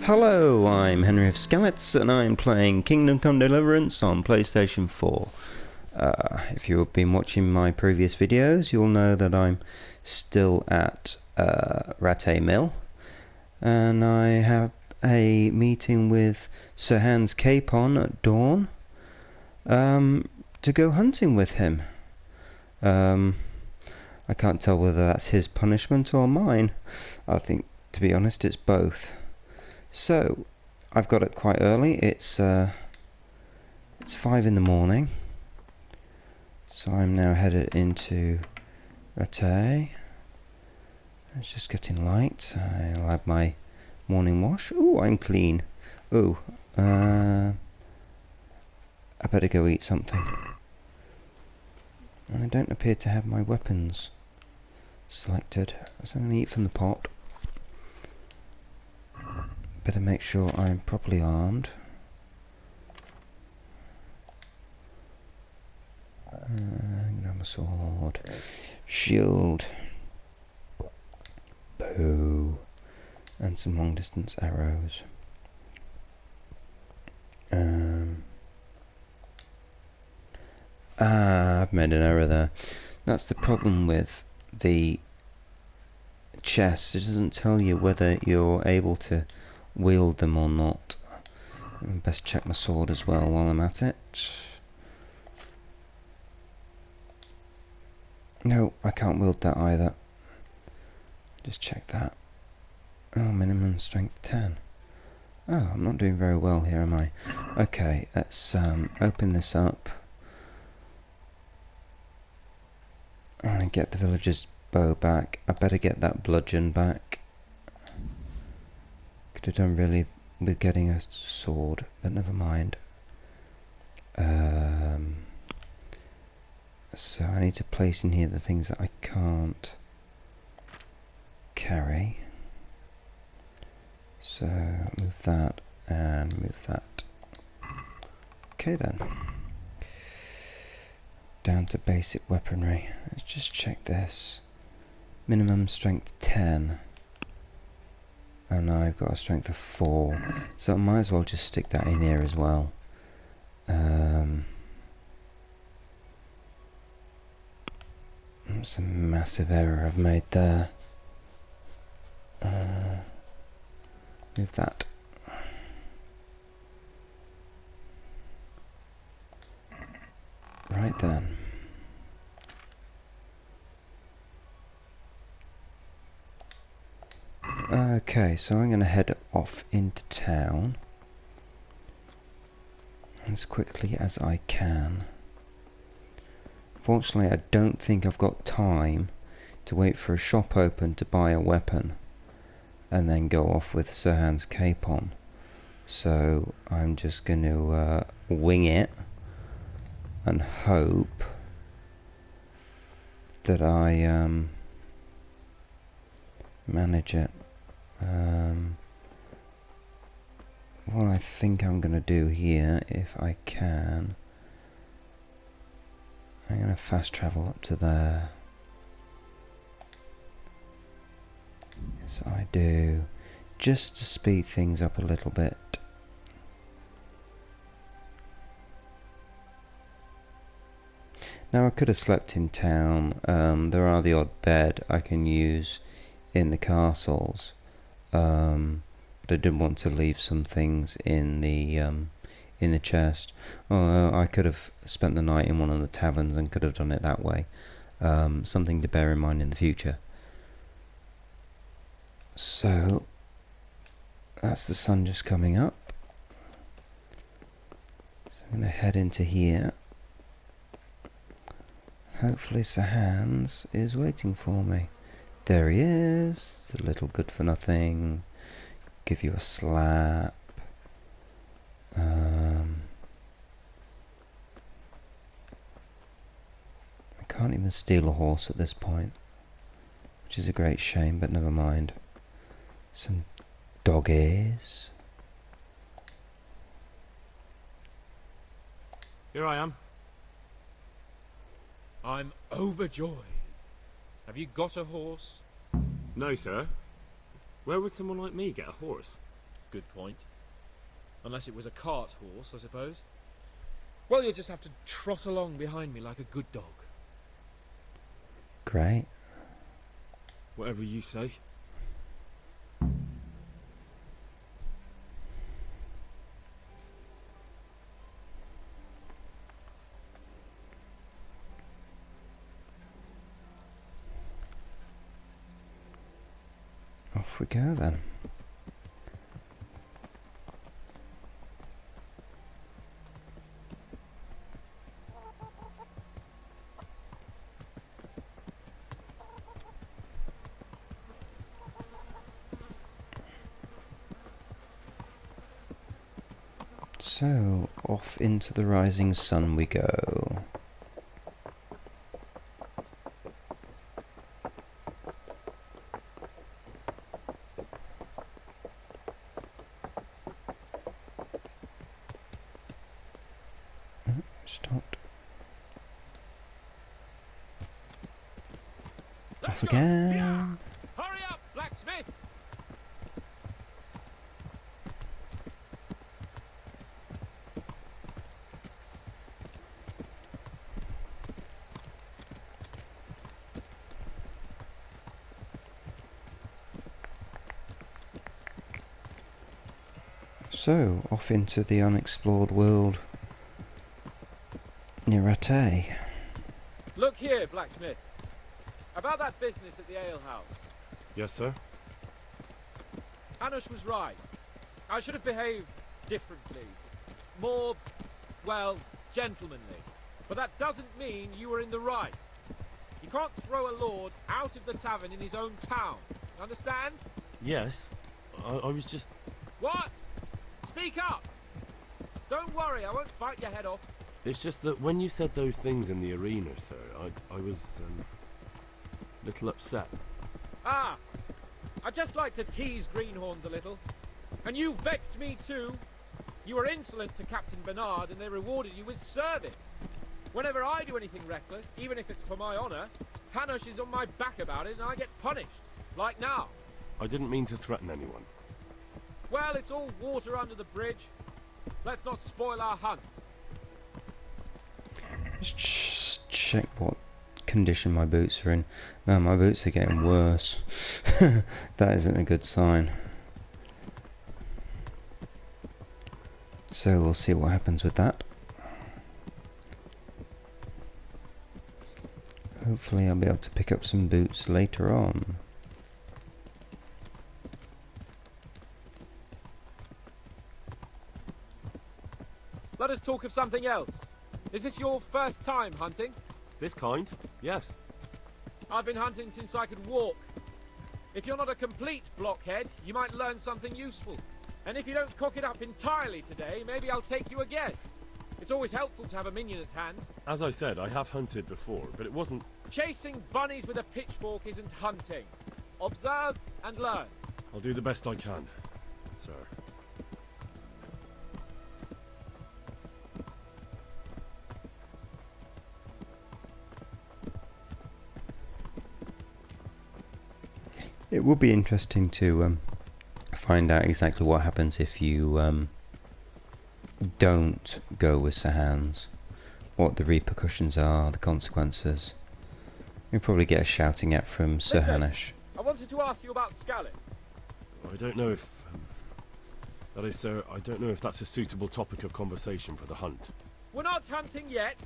Hello, I'm Henry of Skellets, and I'm playing Kingdom Come Deliverance on PlayStation 4. If you've been watching my previous videos, you'll know that I'm still at Rattay Mill, and I have a meeting with Sir Hans Capon at dawn to go hunting with him. I can't tell whether that's his punishment or mine. I think, to be honest, it's both. So, I've got it quite early. It's 5 in the morning. So I'm now headed into Rattay. It's just getting light. I'll have my morning wash. Ooh, I'm clean. Ooh, I better go eat something. And I don't appear to have my weapons selected, so I'm going to eat from the pot. Better make sure I'm properly armed. I'm gonna have a sword, shield, bow, and some long distance arrows. I've made an error there. That's the problem with the chest. It doesn't tell you whether you're able to wield them or not. Best check my sword as well while I'm at it. No, I can't wield that either. Just check that. Oh, minimum strength 10. Oh, I'm not doing very well here, am I? Okay, let's open this up. And get the villager's bow back. I better get that bludgeon back. Could have done really with getting a sword, but never mind. So I need to place in here the things that I can't carry. So move that and move that. Okay then. Down to basic weaponry. Let's just check this. Minimum strength 10. And I've got a strength of 4. So I might as well just stick that in here as well. That's a massive error I've made there. Move that. Right then. Okay, so I'm going to head off into town as quickly as I can. Fortunately, I don't think I've got time to wait for a shop open to buy a weapon and then go off with Sir Hans Capon. So I'm just going to wing it and hope that I manage it. What I think I'm going to do here, if I can, I'm going to fast travel up to there. Yes, I do. Just to speed things up a little bit. Now I could have slept in town. There are the odd bed I can use in the castles. But I didn't want to leave some things in the chest. Although I could have spent the night in one of the taverns and could have done it that way. Something to bear in mind in the future. So that's the sun just coming up. So I'm going to head into here. Hopefully Sir Hans is waiting for me. There he is, the little good for nothing. Give you a slap. I can't even steal a horse at this point, which is a great shame, but never mind. Some doggies. Here I am. I'm overjoyed. Have you got a horse? No, sir. Where would someone like me get a horse? Good point. Unless it was a cart horse, I suppose. Well, you'll just have to trot along behind me like a good dog. Great. Whatever you say. Off we go then. So, off into the rising sun we go. Stopped. Off again. Hurry up, blacksmith! So, off into the unexplored world near Rattay. Look here, blacksmith. About that business at the alehouse. Yes, sir? Hanush was right. I should have behaved differently. More, well, gentlemanly. But that doesn't mean you were in the right. You can't throw a lord out of the tavern in his own town. Understand? Yes. I was just... What? Speak up! Don't worry, I won't bite your head off. It's just that when you said those things in the arena, sir, I was, a little upset. Ah! I just like to tease greenhorns a little. And you vexed me too. You were insolent to Captain Bernard and they rewarded you with service. Whenever I do anything reckless, even if it's for my honour, Hanush is on my back about it and I get punished. Like now. I didn't mean to threaten anyone. Well, it's all water under the bridge. Let's not spoil our hunt. Just check what condition my boots are in. No, my boots are getting worse. That isn't a good sign. So we'll see what happens with that. Hopefully I'll be able to pick up some boots later on. Let us talk of something else. Is this your first time hunting? This kind? Yes. I've been hunting since I could walk. If you're not a complete blockhead, you might learn something useful. And if you don't cock it up entirely today, maybe I'll take you again. It's always helpful to have a minion at hand. As I said, I have hunted before, but it wasn't... Chasing bunnies with a pitchfork isn't hunting. Observe and learn. I'll do the best I can, sir. It will be interesting to find out exactly what happens if you don't go with Sir Hans. What the repercussions are, the consequences. You'll probably get a shouting at from Sir Hanush. I wanted to ask you about scallops. I don't know if... that is, sir, I don't know if that's a suitable topic of conversation for the hunt. We're not hunting yet.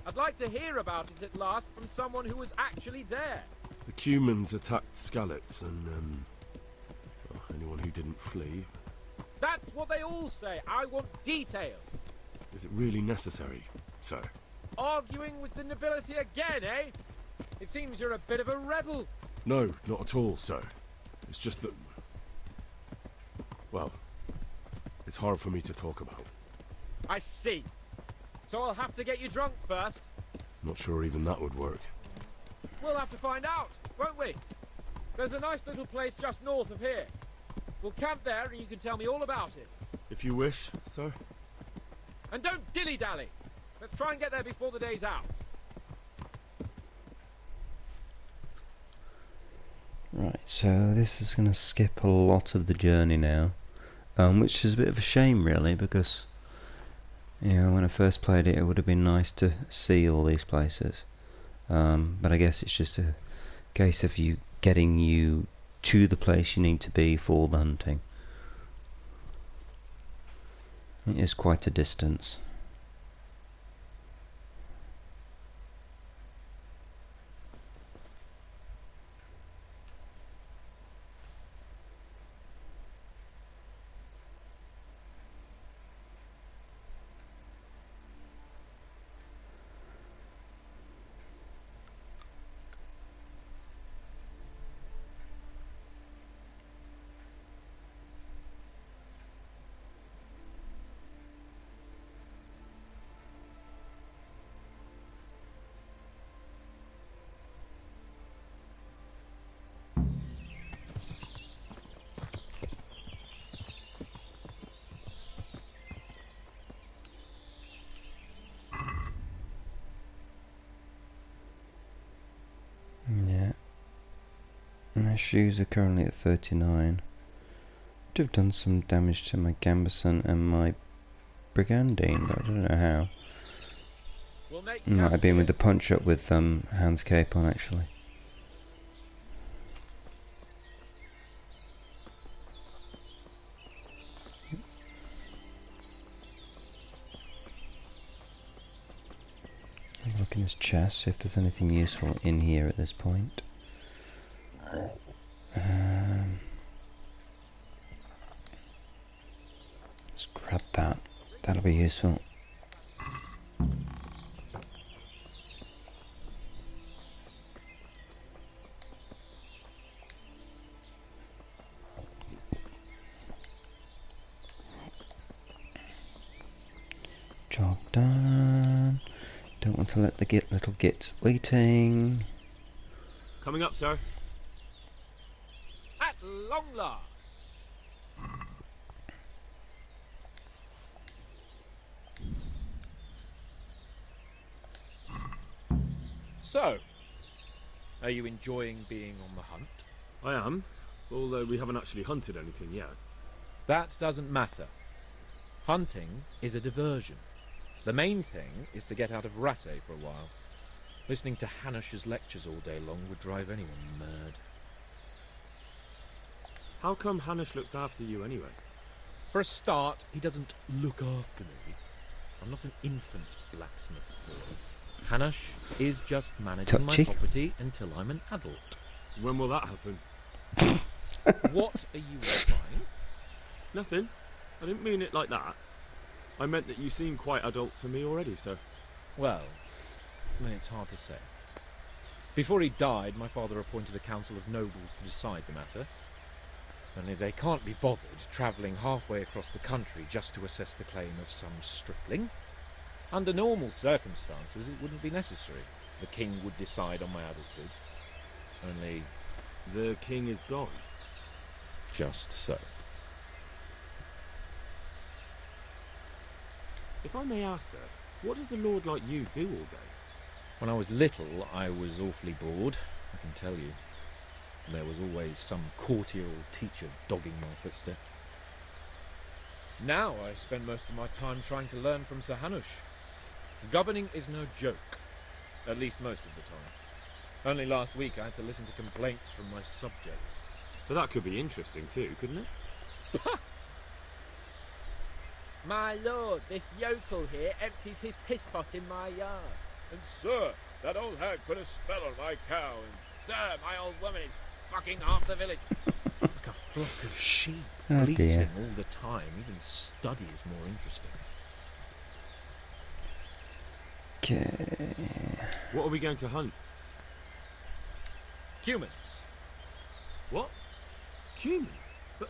I'd like to hear about it at last from someone who was actually there. The Cumans attacked Skallets and, well, anyone who didn't flee. That's what they all say. I want details. Is it really necessary, sir? Arguing with the nobility again, eh? It seems you're a bit of a rebel. No, not at all, sir. It's just that... well, it's hard for me to talk about. I see. So I'll have to get you drunk first. Not sure even that would work. We'll have to find out, won't we? There's a nice little place just north of here. We'll camp there and you can tell me all about it. If you wish, sir. And don't dilly-dally. Let's try and get there before the day's out. Right, so this is going to skip a lot of the journey now, which is a bit of a shame really, because when I first played it, it would have been nice to see all these places. But I guess it's just a case of getting you to the place you need to be for the hunting. It is quite a distance. Yeah. And my shoes are currently at 39. Would have done some damage to my Gambeson and my Brigandine, but I don't know how. We'll make Might have camp been here. with the punch up with Hans Capon actually. Have a look in his chest, see if there's anything useful in here at this point. Let's grab that. That'll be useful. Job done. Don't want to let the little gits waiting. Coming up, sir. At long last. So, are you enjoying being on the hunt? I am, although we haven't actually hunted anything yet. That doesn't matter. Hunting is a diversion. The main thing is to get out of Rattay for a while. Listening to Hanush's lectures all day long would drive anyone mad. How come Hanush looks after you anyway? For a start, he doesn't look after me. I'm not an infant blacksmith's boy. Hanush is just managing Touchy. my property until I'm an adult. When will that happen? What are you implying? Nothing. I didn't mean it like that. I meant that you seem quite adult to me already, sir. Well, it's hard to say. Before he died, my father appointed a council of nobles to decide the matter. Only they can't be bothered travelling halfway across the country just to assess the claim of some stripling. Under normal circumstances, it wouldn't be necessary. The king would decide on my adulthood. Only... The king is gone. just so. If I may ask, sir, what does a lord like you do all day? When I was little, I was awfully bored, I can tell you. There was always some courtier or teacher dogging my footsteps. Now I spend most of my time trying to learn from Sir Hanush. Governing is no joke, at least most of the time. Only last week I had to listen to complaints from my subjects. But that could be interesting too, couldn't it? My lord, this yokel here empties his piss pot in my yard. And sir, that old hag put a spell on my cow, and Sir, my old woman is fucking half the village. like a flock of sheep, Oh, bleating dear. all the time. Even study is more interesting. Okay. What are we going to hunt? Humans. What? Humans? But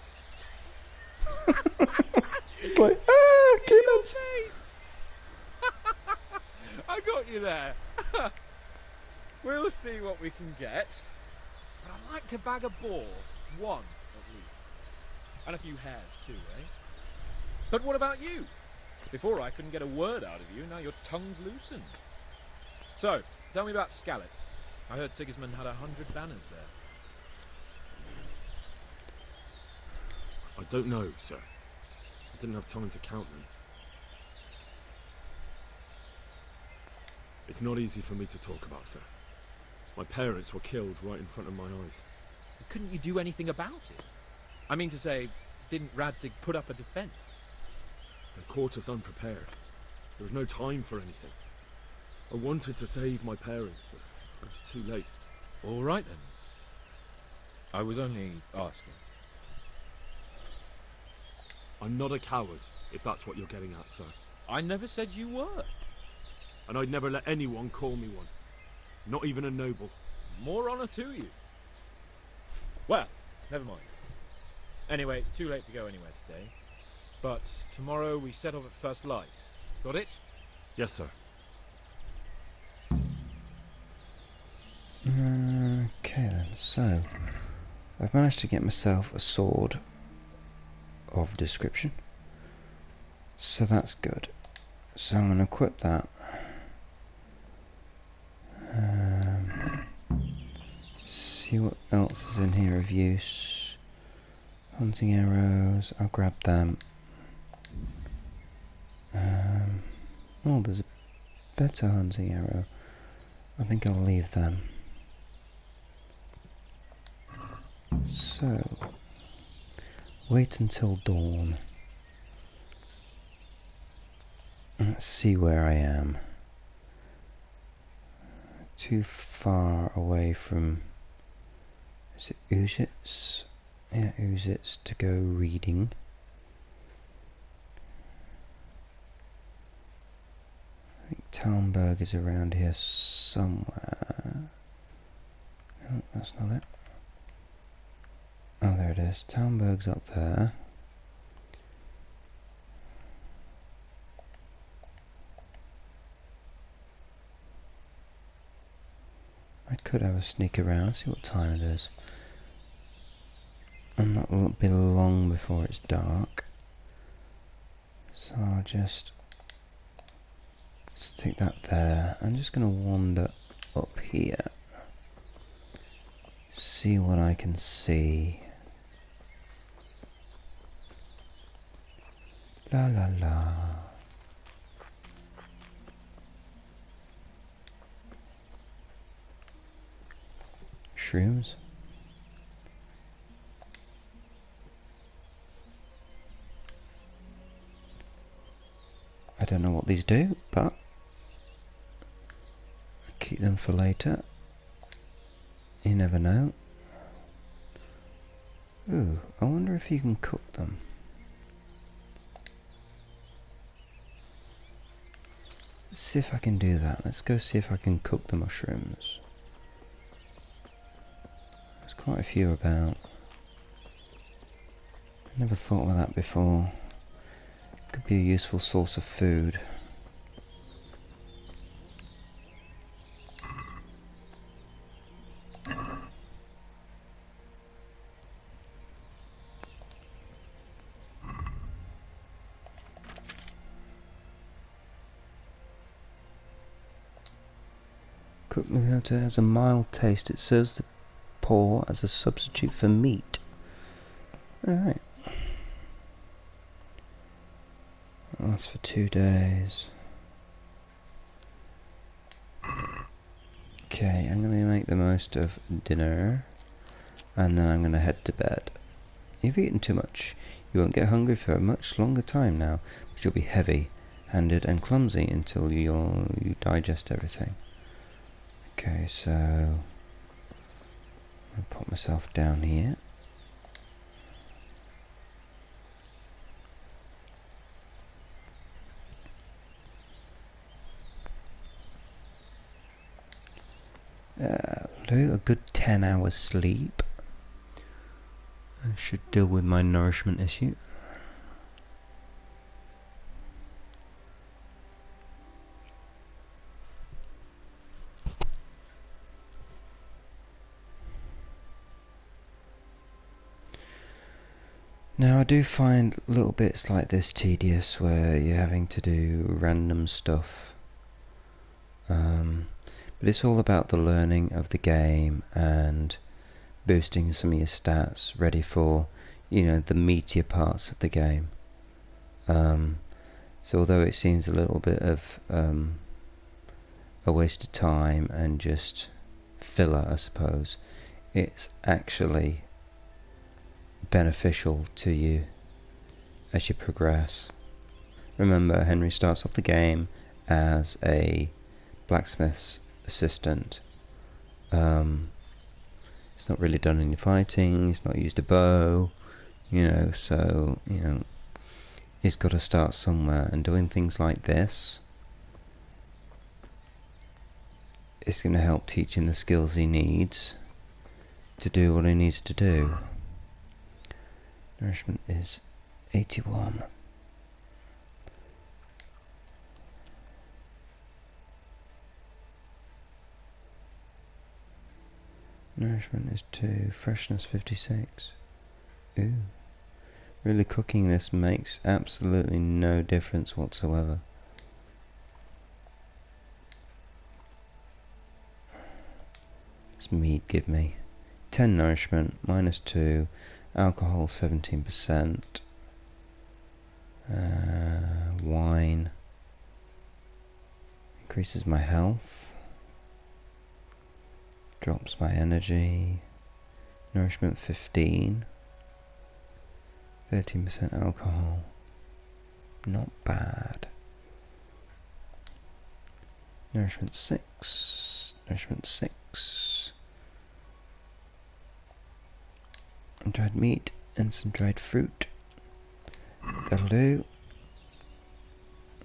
It's like, humans! I got you there. We'll see what we can get. But I'd like to bag a boar. One, at least. And a few hares too, eh? But what about you? Before I couldn't get a word out of you, now your tongue's loosened. So, tell me about Skalitz. I heard Sigismund had 100 banners there. I don't know, sir. I didn't have time to count them. It's not easy for me to talk about, sir. My parents were killed right in front of my eyes. Couldn't you do anything about it? I mean to say, didn't Radzig put up a defense? They caught us unprepared. There was no time for anything. I wanted to save my parents, but it was too late. All right then. I was only asking. I'm not a coward, if that's what you're getting at, sir. I never said you were. And I'd never let anyone call me one. Not even a noble. More honor to you. Well, never mind. Anyway, it's too late to go anywhere today. But tomorrow we set off at first light. Got it? Yes, sir. Okay then, so I've managed to get myself a sword of description. So that's good. So I'm going to equip that. See what else is in here of use. Hunting arrows, I'll grab them. Oh, there's a better hunting arrow. I think I'll leave them. So, wait until dawn. Let's see where I am. Too far away from... Is it Uzits? Yeah, Uzits to go reading. I think Talmberg is around here somewhere. No, that's not it. Oh, there it is. Talmberg's up there. I could have a sneak around, see what time it is. And that won't be long before it's dark. So I'll just stick that there. I'm just going to wander up here. See what I can see. La la la. Shrooms. I don't know what these do, but keep them for later. You never know. Ooh, I wonder if you can cook them. Let's see if I can do that. Let's go see if I can cook the mushrooms. There's quite a few about. I never thought of that before. Could be a useful source of food. Cooked tomato has a mild taste. It serves the poor as a substitute for meat. Alright. That lasts for 2 days. Okay, I'm going to make the most of dinner. And then I'm going to head to bed. You've eaten too much. You won't get hungry for a much longer time now. But you'll be heavy-handed and clumsy until you digest everything. Okay, so I'll put myself down here. Do a good 10 hours sleep. I should deal with my nourishment issue. Now I do find little bits like this tedious where you're having to do random stuff. But it's all about the learning of the game and boosting some of your stats ready for the meatier parts of the game. So although it seems a little bit of a waste of time and just filler, I suppose, it's actually beneficial to you as you progress. Remember, Henry starts off the game as a blacksmith's assistant. He's not really done any fighting, he's not used a bow, so, he's got to start somewhere, and doing things like this is going to help teach him the skills he needs to do what he needs to do. Nourishment is 81. Nourishment is 2. Freshness 56. Ooh. Really, cooking this makes absolutely no difference whatsoever. What's meat give me? 10 nourishment, minus 2. Alcohol 17%. Wine increases my health. Drops my energy. Nourishment 15. 13% alcohol. Not bad. Nourishment 6. Nourishment 6. And dried meat and some dried fruit. That'll do.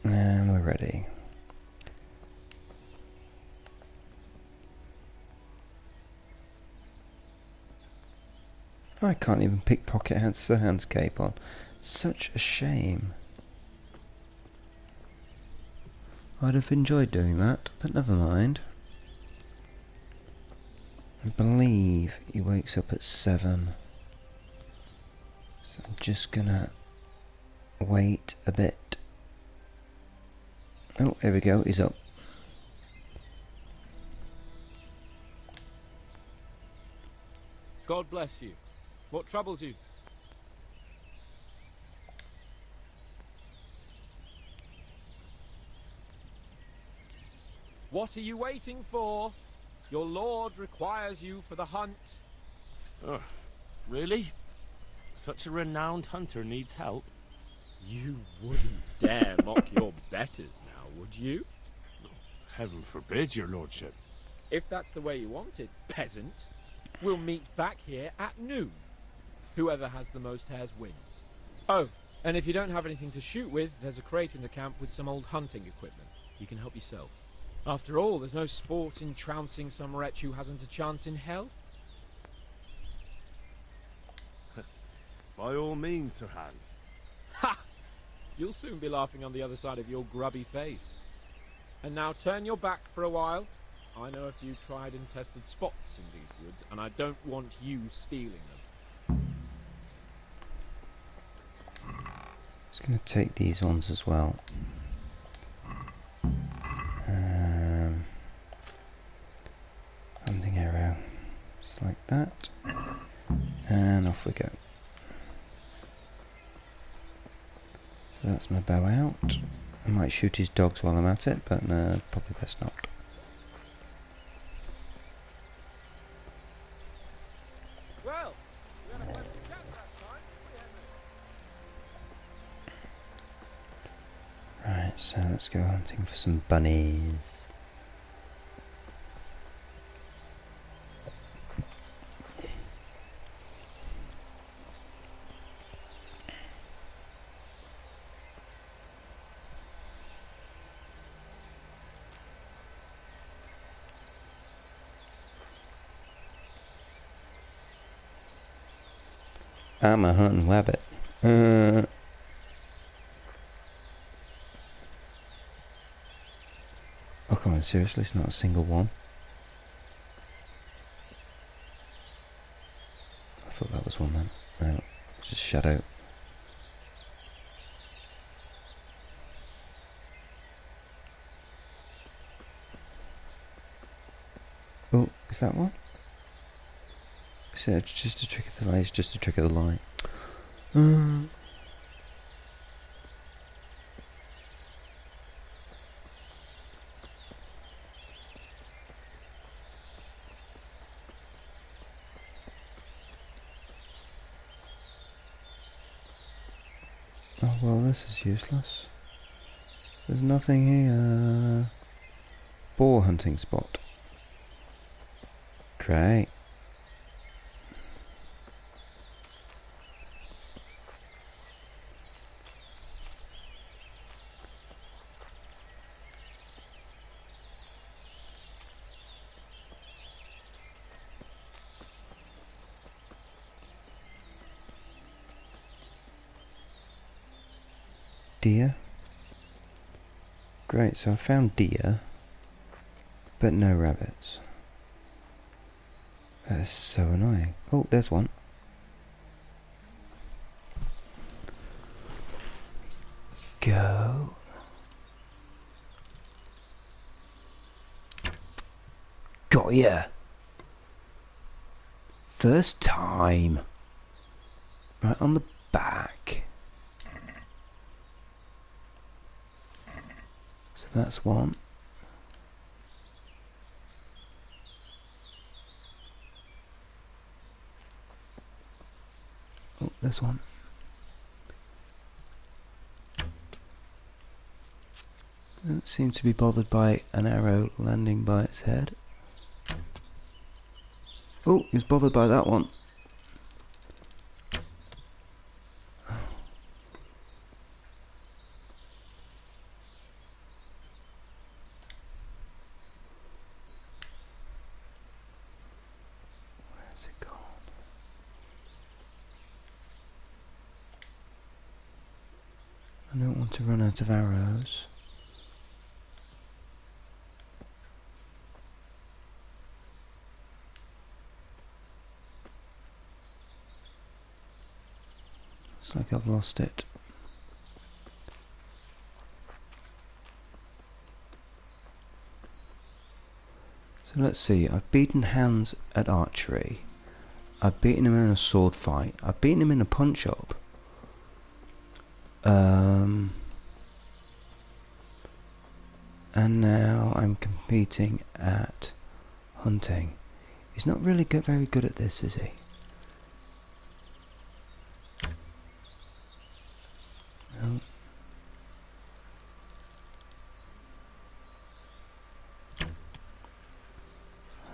And we're ready. I can't even pickpocket Hans Capon. Such a shame. I'd have enjoyed doing that, but never mind. I believe he wakes up at 7. So I'm just gonna wait a bit. Oh, here we go, he's up. God bless you. What troubles you? What are you waiting for? Your lord requires you for the hunt. Oh, really? Such a renowned hunter needs help? You wouldn't dare mock your betters now, would you? Heaven forbid, your lordship. If that's the way you want it, peasant, we'll meet back here at noon. Whoever has the most hares wins. Oh, and if you don't have anything to shoot with, there's a crate in the camp with some old hunting equipment. You can help yourself. After all, there's no sport in trouncing some wretch who hasn't a chance in hell. By all means, Sir Hans. Ha! You'll soon be laughing on the other side of your grubby face. And now turn your back for a while. I know a few tried and tested spots in these woods, and I don't want you stealing them. Just going to take these ones as well. Hunting arrow, just like that, and off we go. So that's my bow out. I might shoot his dogs while I'm at it, but no, probably best not. Well, we had a pleasant chat that time, didn't we, Henry? Right, so let's go hunting for some bunnies. I'm a hunting rabbit. Oh, come on, seriously? It's not a single one? I thought that was one then. No, it's just shadow. Oh, is that one? So it's just a trick of the light. It's just a trick of the light. Oh well, this is useless. There's nothing here. Boar hunting spot. Great. Deer. Great, so I found deer, but no rabbits. That is so annoying. Oh, there's one. Go. Got ya. First time. Right on the back. So that's one. Oh, there's one. Doesn't seem to be bothered by an arrow landing by its head. Oh, he's bothered by that one. Where's it gone? I don't want to run out of arrows. Looks like I've lost it. So let's see, I've beaten Hans at archery. I've beaten him in a sword fight. I've beaten him in a punch-up. And now I'm competing at hunting. He's not really very good at this, is he? No.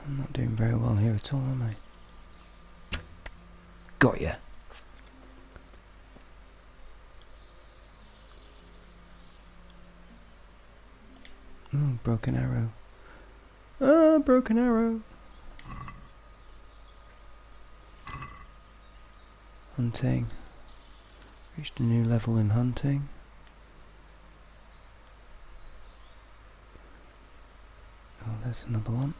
I'm not doing very well here at all, am I? Got ya. Oh, broken arrow. Ah, broken arrow. Hunting. Reached a new level in hunting. Oh, there's another one.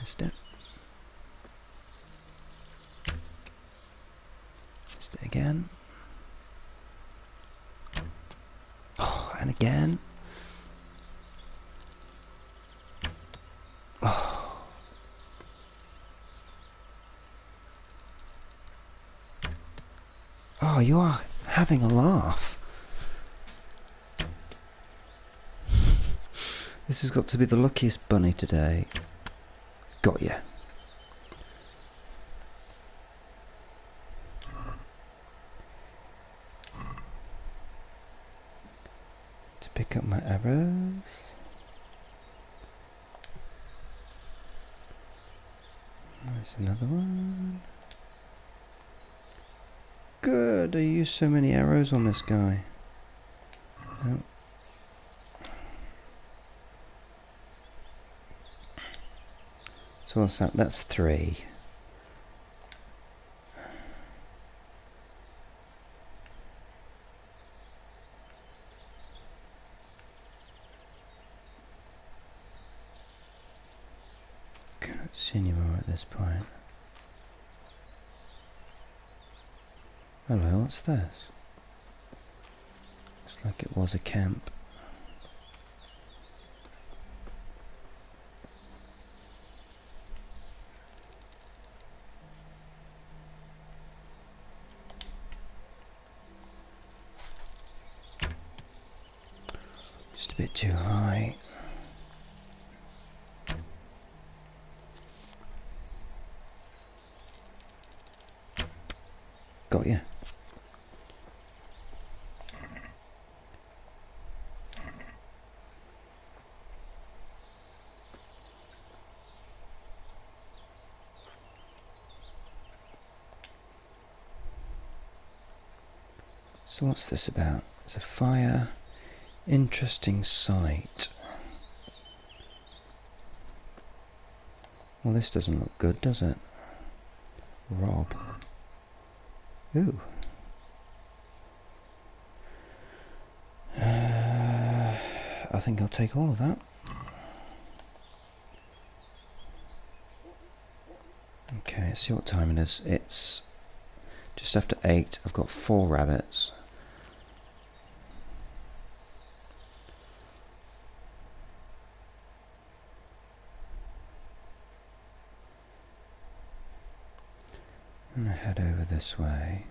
Missed it. Missed it again. Oh, and again. Oh. Oh, you are having a laugh. This has got to be the luckiest bunny today. Got ya. To pick up my arrows. There's another one. Good, I used so many arrows on this guy. Oh. So what's that? That's 3. Can't see any more at this point. Hello, what's this? Looks like it was a camp. bit too high. Got ya. So what's this about? It's a fire. Interesting sight. Well, this doesn't look good, does it? Rob. Ooh. I think I'll take all of that. Okay, let's see what time it is. It's just after 8. I've got 4 rabbits. I'm going to head over this way.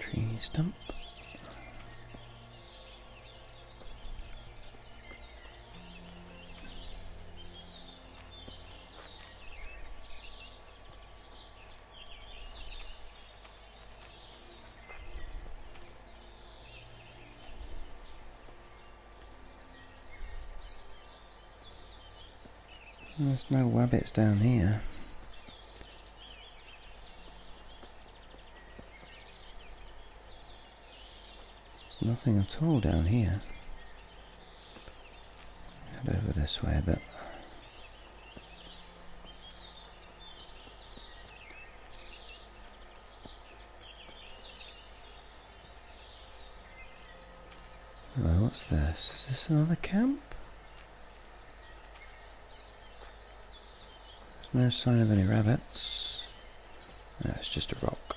Tree stump. There's no rabbits down here. There's nothing at all down here. Head over this way a bit. Hello, what's this? Is this another camp? No sign of any rabbits. No, it's just a rock.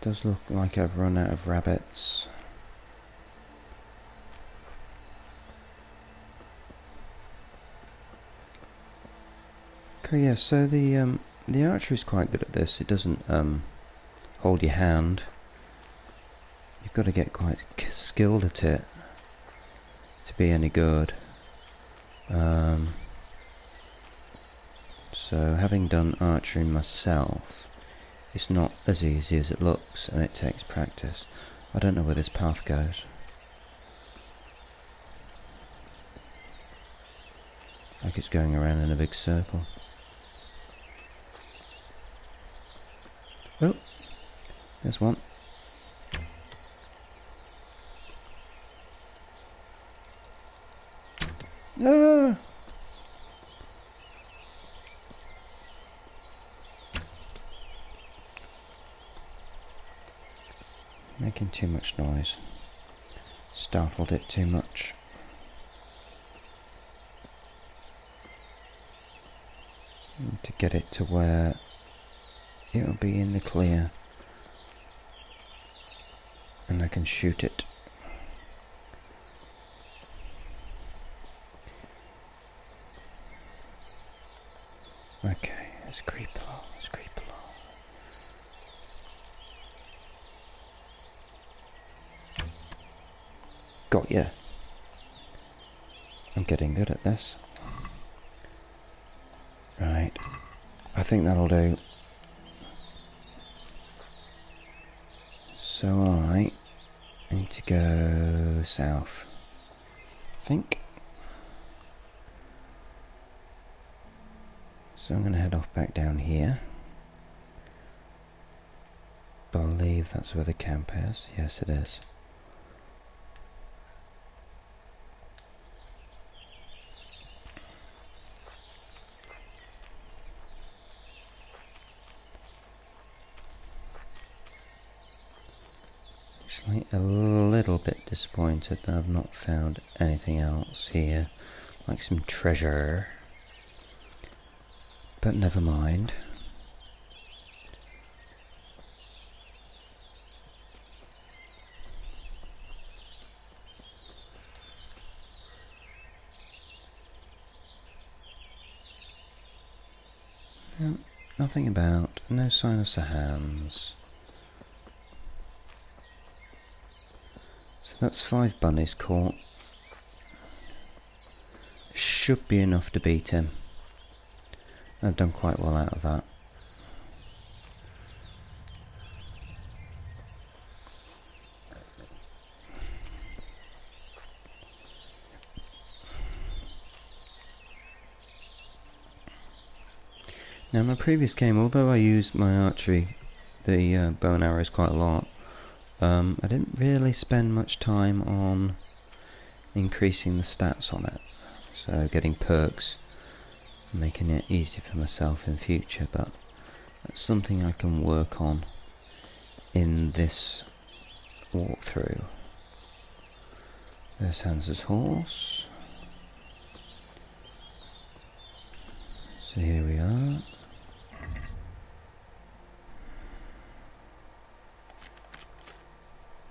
Does look like I've run out of rabbits. Okay, yeah, so the archer is quite good at this. It doesn't hold your hand. You've got to get quite skilled at it to be any good. So having done archery myself, it's not as easy as it looks, and it takes practice. I don't know where this path goes. Like it's going around in a big circle. Oh, there's one. Ah! Making too much noise. Startled it too much. Need to get it to where it'll be in the clear and I can shoot it. Okay, let's creep along, let's creep along. Got ya. I'm getting good at this. Right, I think that'll do. So I need to go south, I think. So I'm going to head off back down here. believe that's where the camp is. Yes, it is. Actually, a little bit disappointed that I've not found anything else here, like some treasure. But never mind. No, nothing about. No sign of Sir Hans. So that's 5 bunnies caught. Should be enough to beat him. I've done quite well out of that. Now, in my previous game, although I used my archery, the bow and arrows quite a lot, I didn't really spend much time on increasing the stats on it. So getting perks, making it easy for myself in the future, but that's something I can work on in this walkthrough. There's Hans's horse. So here we are.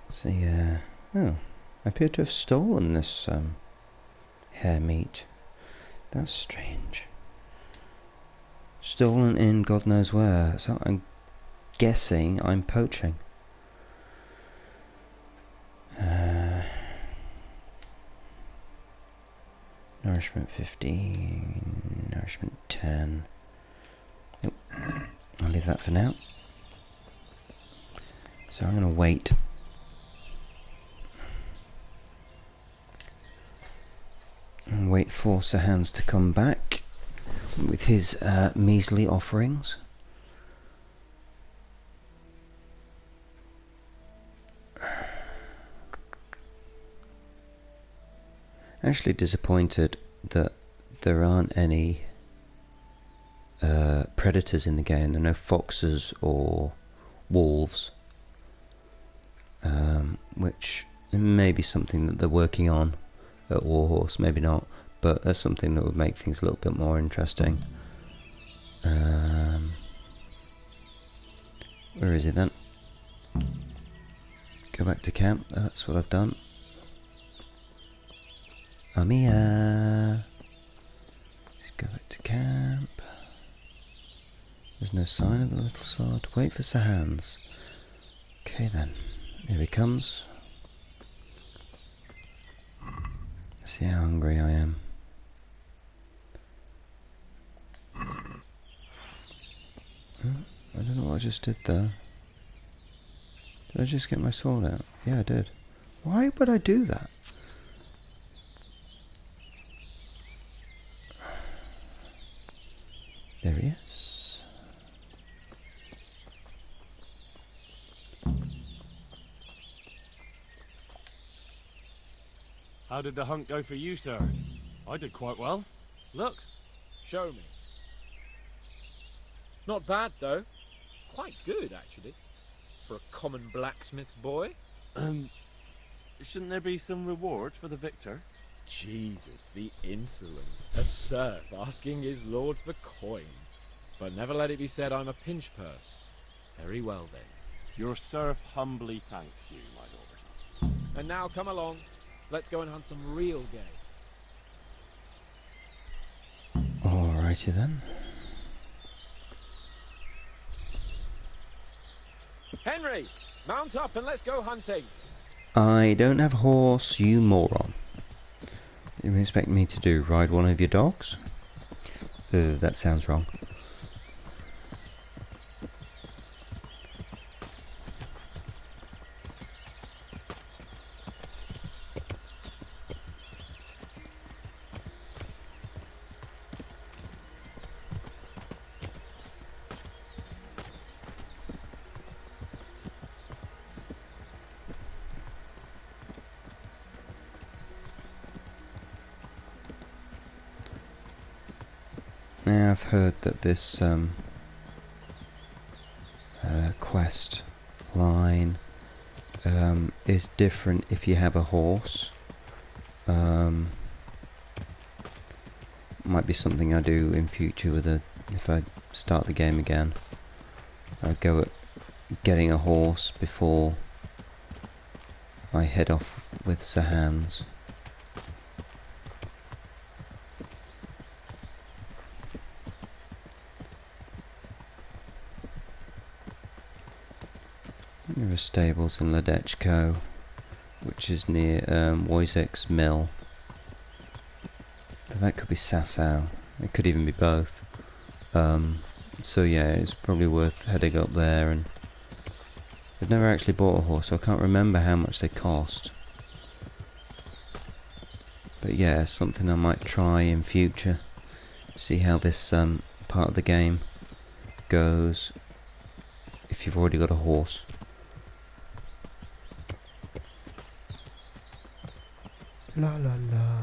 So yeah, oh, I appear to have stolen this hare meat. That's strange. Stolen in God knows where, so I'm guessing I'm poaching. Nourishment 15, nourishment 10. Nope. I'll leave that for now. So I'm going to wait. And wait for Sir Hans to come back with his measly offerings. Actually disappointed that there aren't any predators in the game. There are no foxes or wolves, which may be something that they're working on at Warhorse, maybe not, but that's something that would make things a little bit more interesting. Where is it then? Go back to camp. That's what I've done. I'm here. Let's go back to camp. There's no sign of the little sword. Wait for Sir Hans. Okay then. Here he comes. Let's see how hungry I am. I don't know what I just did there. Did I just get my sword out? Yeah, I did. Why would I do that? There he is. How did the hunt go for you, sir? I did quite well. Look. Show me. Not bad, though. Quite good, actually. For a common blacksmith's boy. Shouldn't there be some reward for the victor? Jesus, the insolence. A serf asking his lord for coin. But never let it be said I'm a pinch purse. Very well, then. Your serf humbly thanks you, my lord. And now come along. Let's go and hunt some real game. Alrighty then. Henry, mount up and let's go hunting. I don't have a horse, you moron. You expect me to do ride one of your dogs? That sounds wrong. Now I've heard that this quest line is different if you have a horse. Might be something I do in future with if I start the game again. I go at getting a horse before I head off with Sir Hans. There are stables in Ledechko, which is near Wojciech's mill. That could be Sasau. It could even be both. So yeah, it's probably worth heading up there. And I've never actually bought a horse, so I can't remember how much they cost. But yeah, something I might try in future. See how this part of the game goes if you've already got a horse. La la la.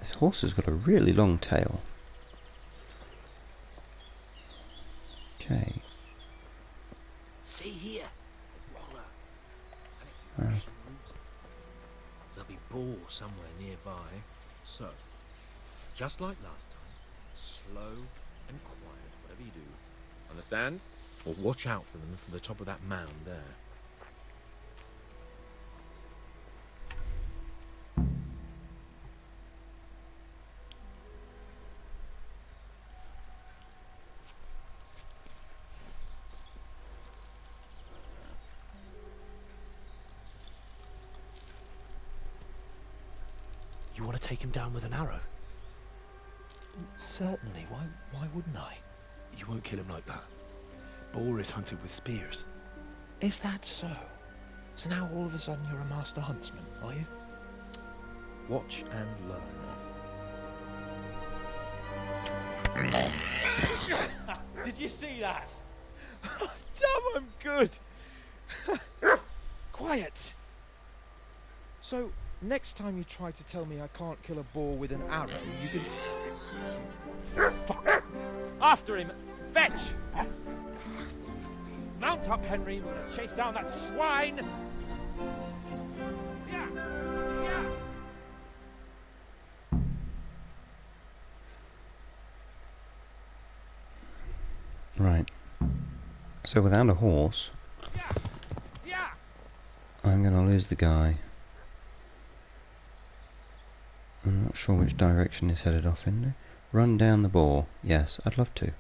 This horse has got a really long tail. Okay. See here, a waller. And if you Oh. rush and lose it, there'll be boar somewhere nearby. So, just like last time, slow and quiet, whatever you do. Understand? Or watch out for them from the top of that mound there. You want to take him down with an arrow? Certainly. Why wouldn't I? You won't kill him like that. Boar is hunted with spears. Is that so? So now all of a sudden you're a master huntsman, are you? Watch and learn. Did you see that? Damn, I'm good. Quiet. So, next time you try to tell me I can't kill a boar with an arrow, you can... Fuck. After him! Fetch! Mount up, Henry. We're gonna chase down that swine! Yeah! Yeah! Right. So without a horse, Yeah! Yeah! I'm gonna lose the guy. I'm not sure which direction he's headed off in. Run down the boar. Yes, I'd love to.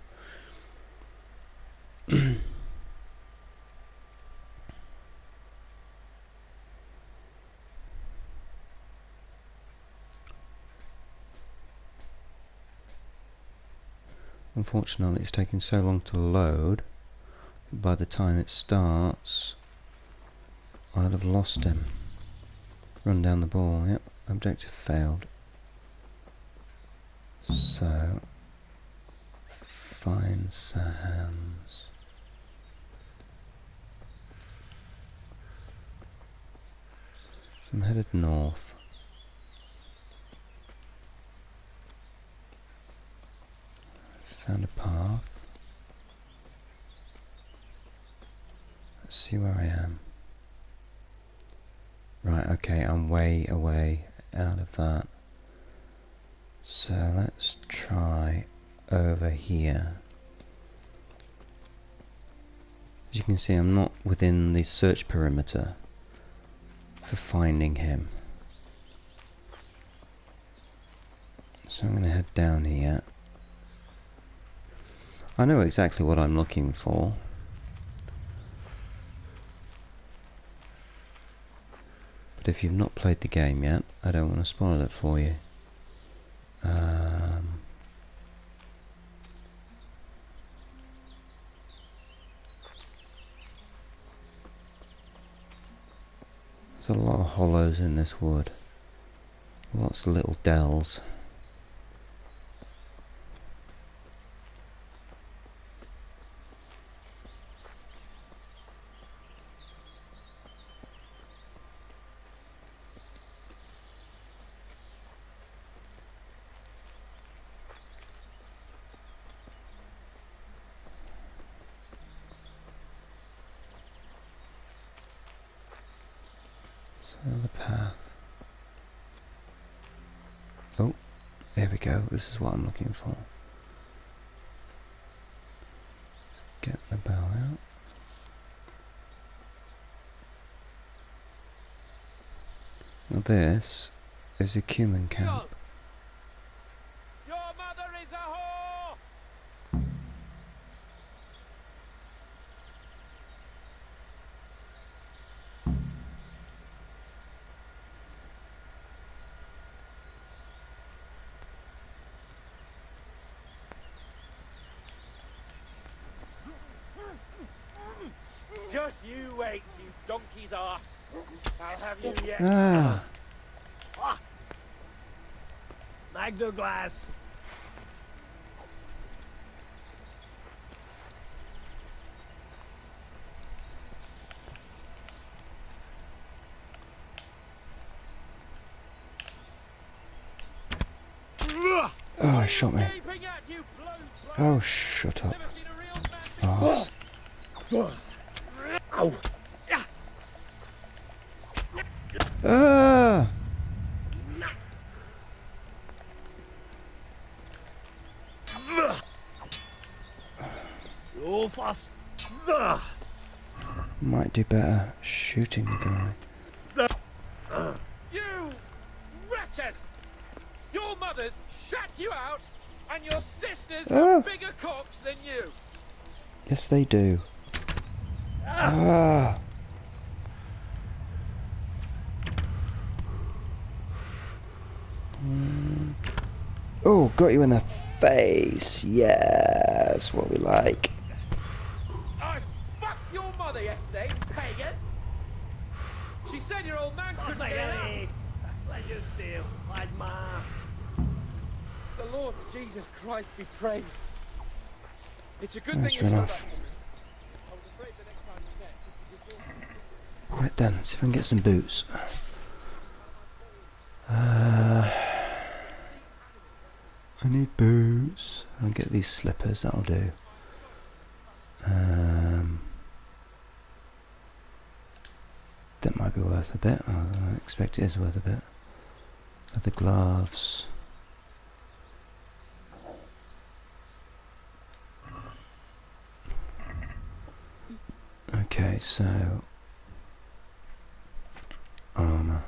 Unfortunately, it's taking so long to load. By the time it starts, I'll have lost him. Run down the ball. Yep, objective failed. So, find Sir Hans. So I'm headed north. Found a path. Let's see where I am. Right, okay, I'm way away out of that. So let's try over here. As you can see, I'm not within the search perimeter for finding him. So I'm going to head down here. I know exactly what I'm looking for. But if you've not played the game yet, I don't want to spoil it for you. There's a lot of hollows in this wood. Lots of little dells. Another path. Oh, there we go. This is what I'm looking for. Let's get the bell out. Now this is a cumin camp. Your mother is a whore! Just you wait, you donkey's arse. I'll have you yet. Ah, Magna glass. oh, it shot me. Gaping at you, blown fly. Oh, shut up. Never seen a real man Arse. Ow. Ah! Oh, fast. Might do better shooting the guy. You wretches! Your mothers shut you out, and your sisters Ah. have bigger cocks than you. Yes, they do. Ah! Oh, got you in the face. Yes, what we like. I fucked your mother yesterday, pagan. She said your old man couldn't get it out. Let you steal, my ma. The Lord Jesus Christ be praised. It's a good That's thing you showed up enough. for me. I was afraid the next time we met, it would be forced. Right then, see if I can get some boots. I need boots. I'll get these slippers, that'll do. That might be worth a bit. I expect it is worth a bit. Leather gloves. Okay, so armour.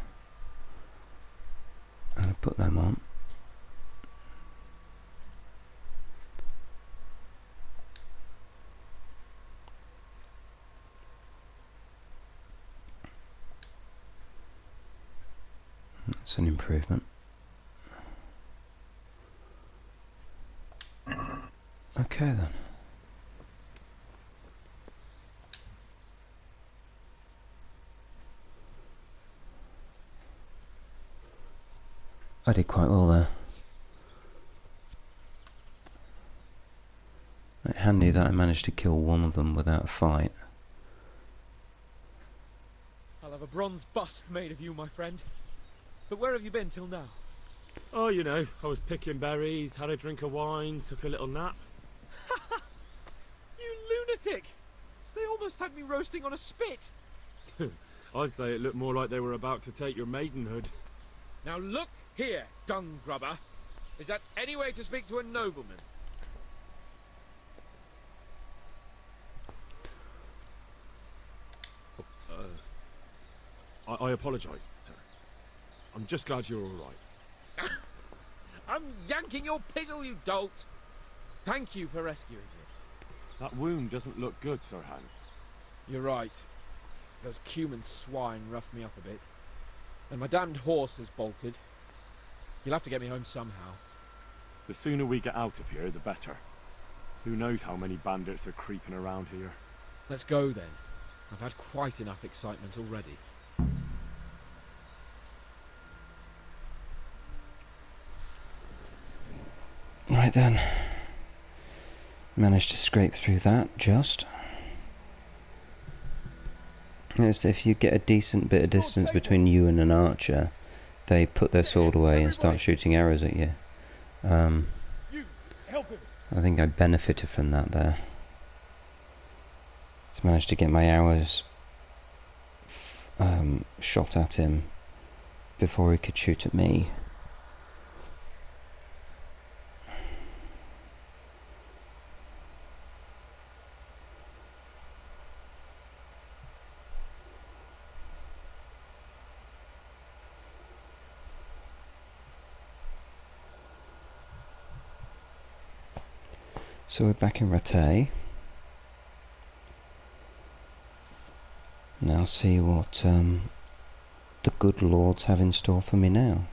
I'm gonna put them on. That's an improvement. Okay then. I did quite well there. Handy that I managed to kill one of them without a fight. I'll have a bronze bust made of you, my friend. But where have you been till now? Oh, you know, I was picking berries, had a drink of wine, took a little nap. You lunatic! They almost had me roasting on a spit. I'd say it looked more like they were about to take your maidenhood. Now look here, dung grubber. Is that any way to speak to a nobleman? I apologise, sir. I'm just glad you're all right. I'm yanking your pizzle, you dolt! Thank you for rescuing me. That wound doesn't look good, Sir Hans. You're right. Those cumin swine roughed me up a bit. And my damned horse has bolted. You'll have to get me home somehow. The sooner we get out of here, the better. Who knows how many bandits are creeping around here. Let's go then. I've had quite enough excitement already. Right then. Managed to scrape through that, just. Notice if you get a decent bit of distance between you and an archer, they put their sword away and start shooting arrows at you. I think I benefited from that there. Just managed to get my arrows shot at him before he could shoot at me. So we're back in Rattay. Now see what the good lords have in store for me now.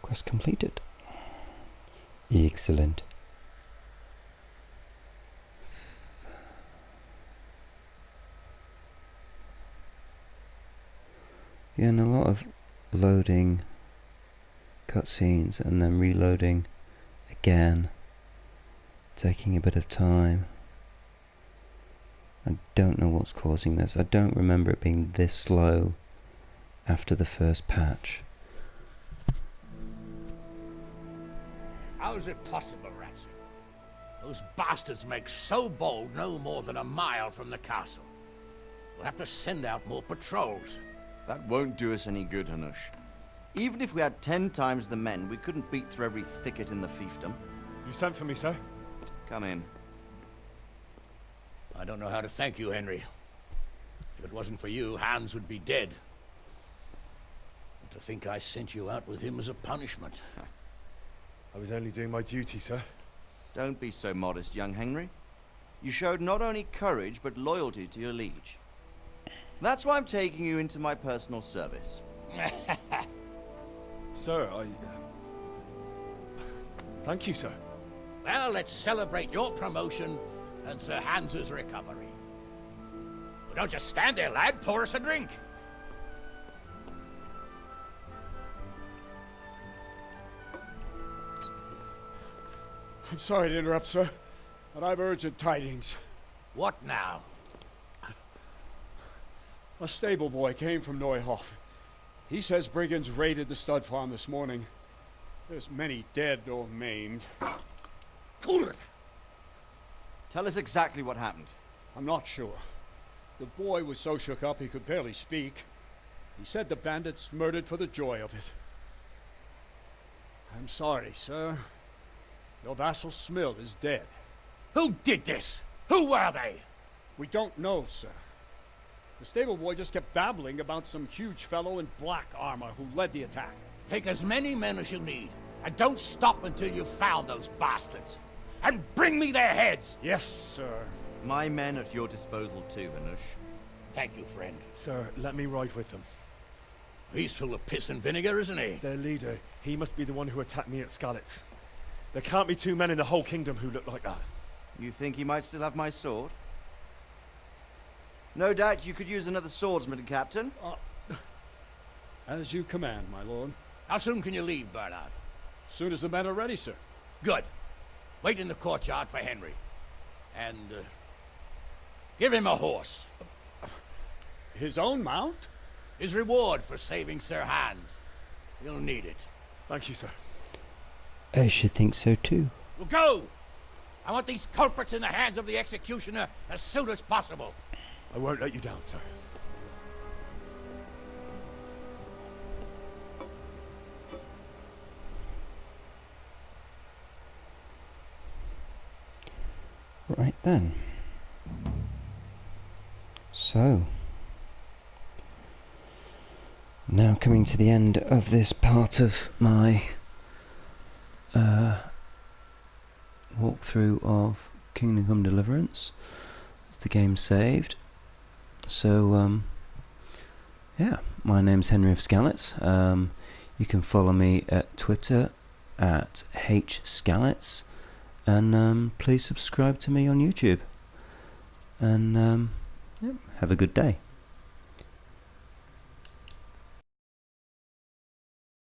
Quest completed. Excellent. Yeah, and a lot of loading cutscenes and then reloading again, taking a bit of time. I don't know what's causing this. I don't remember it being this slow after the first patch. How is it possible, Ratson? Those bastards make so bold no more than a mile from the castle. We'll have to send out more patrols. That won't do us any good, Hanush. Even if we had 10 times the men, we couldn't beat through every thicket in the fiefdom. You sent for me, sir? Come in. I don't know how to thank you, Henry. If it wasn't for you, Hans would be dead. And to think I sent you out with him as a punishment. I was only doing my duty, sir. Don't be so modest, young Henry. You showed not only courage, but loyalty to your liege. That's why I'm taking you into my personal service. Sir, thank you, sir. Well, let's celebrate your promotion and Sir Hans's recovery. But don't just stand there, lad. Pour us a drink. I'm sorry to interrupt, sir, but I've urgent tidings. What now? A stable boy came from Neuhof. He says brigands raided the stud farm this morning. There's many dead or maimed. Kurv! Tell us exactly what happened. I'm not sure. The boy was so shook up he could barely speak. He said the bandits murdered for the joy of it. I'm sorry, sir. Your vassal Smill is dead. Who did this? Who were they? We don't know, sir. The stable boy just kept babbling about some huge fellow in black armor who led the attack. Take as many men as you need, and don't stop until you've found those bastards. And bring me their heads! Yes, sir. My men at your disposal too, Hanush. Thank you, friend. Sir, let me ride with them. He's full of piss and vinegar, isn't he? Their leader, he must be the one who attacked me at Skalitz. There can't be two men in the whole kingdom who look like that. You think he might still have my sword? No doubt you could use another swordsman, Captain. As you command, my lord. How soon can you leave, Bernard? Soon as the men are ready, sir. Good. Wait in the courtyard for Henry. And, give him a horse. His own mount? His reward for saving Sir Hans. He'll need it. Thank you, sir. I should think so too. Well, go! I want these culprits in the hands of the executioner as soon as possible. I won't let you down, sir. Right then. So, now coming to the end of this part of my walkthrough of Kingdom Come Deliverance. The game saved. So, yeah, my name's Henry of Skalitz. You can follow me at Twitter at hskalitz, and please subscribe to me on YouTube. And yeah, have a good day.